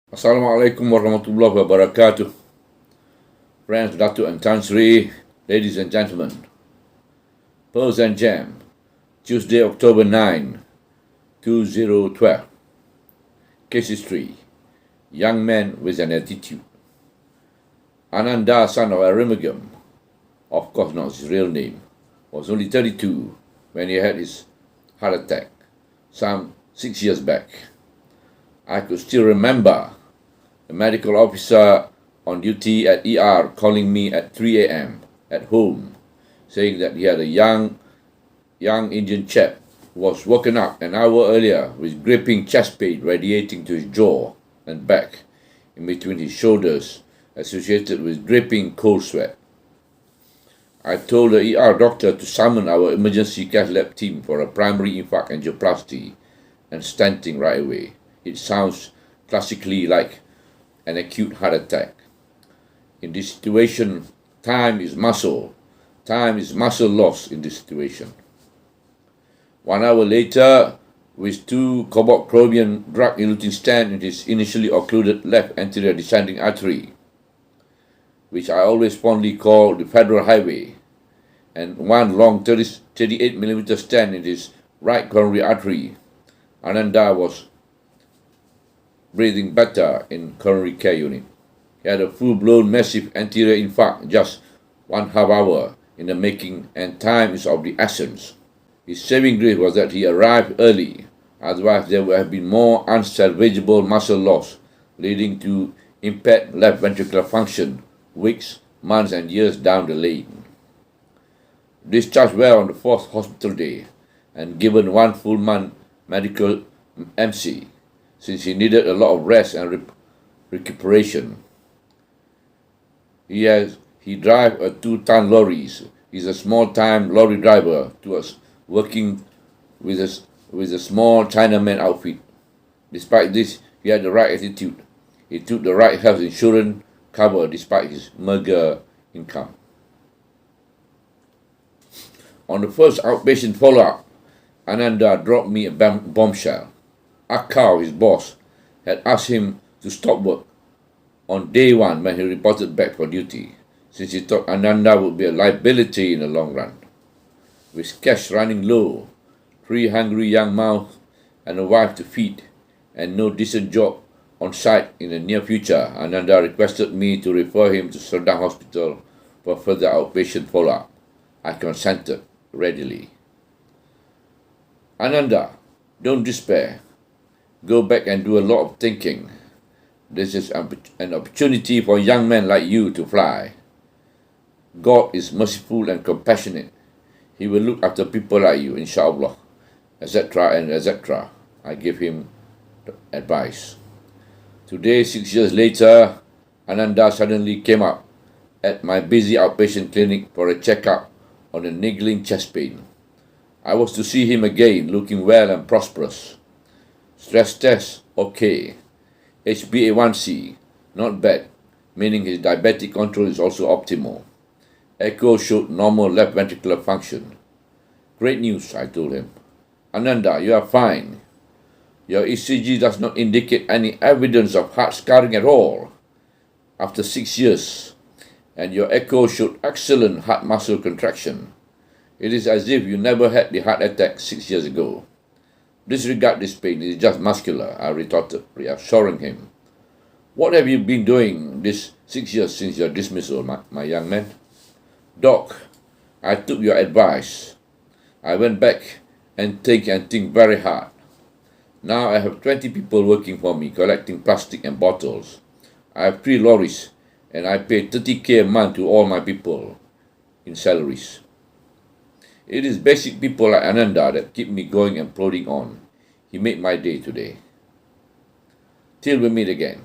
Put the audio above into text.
Assalamualaikum warahmatullahi wabarakatuh. Friends, Datuk and Tan Sri, ladies and gentlemen. Pearls and Jam, Tuesday, October 9, 2012. Case history: Young man with an attitude. Ananda, son of Arimagam, of course not his real name, was only 32 when he had his heart attack, some 6 years back. I could still remember the medical officer on duty at ER calling me at 3 a.m. at home, saying that he had a young Indian chap who was woken up an hour earlier with gripping chest pain radiating to his jaw and back, in between his shoulders, associated with dripping cold sweat. I told the ER doctor to summon our emergency cath lab team for a primary infarct angioplasty and stenting right away. It sounds classically like an acute heart attack. In this situation, time is muscle. Time is muscle loss in this situation. 1 hour later, with 2 cobalt chromium drug-eluting stents in his initially occluded left anterior descending artery, which I always fondly call the Federal Highway, and 1 long 38mm stent in his right coronary artery, Ananda was breathing better in coronary care unit. He had a full-blown massive anterior infarct just 1/2 hour in the making, and time is of the essence. His saving grace was that he arrived early, otherwise there would have been more unsalvageable muscle loss, leading to impaired left ventricular function weeks, months and years down the lane. Discharged well on the 4th hospital day and given 1 full month medical MC, since he needed a lot of rest and recuperation. He drives a 2-ton lorries. He's a small-time lorry driver to us, working with a small Chinaman outfit. Despite this, he had the right attitude. He took the right health insurance cover despite his meager income. On the first outpatient follow-up, Ananda dropped me a bombshell. Akau, his boss, had asked him to stop work on day 1 when he reported back for duty, since he thought Ananda would be a liability in the long run. With cash running low, 3 hungry young mouths and a wife to feed, and no decent job on site in the near future, Ananda requested me to refer him to Serdang Hospital for further outpatient follow-up. I consented readily. Ananda, don't despair. Go back and do a lot of thinking. This is an opportunity for young men like you to fly. God is merciful and compassionate. He will look after people like you, inshallah, etc. and etc. I gave him the advice. Today, 6 years later, Ananda suddenly came up at my busy outpatient clinic for a checkup on a niggling chest pain. I was to see him again, looking well and prosperous. Stress test, okay. HbA1c, not bad, meaning his diabetic control is also optimal. Echo showed normal left ventricular function. Great news, I told him. Ananda, you are fine. Your ECG does not indicate any evidence of heart scarring at all after 6 years, and your echo showed excellent heart muscle contraction. It is as if you never had the heart attack 6 years ago. Disregard this pain, it is just muscular, I retorted, reassuring him. What have you been doing this 6 years since your dismissal, my young man? Doc, I took your advice. I went back and think very hard. Now I have 20 people working for me, collecting plastic and bottles. I have 3 lorries, and I pay 30K a month to all my people in salaries. It is basic people like Ananda that keep me going and plodding on. He made my day today. Till we meet again.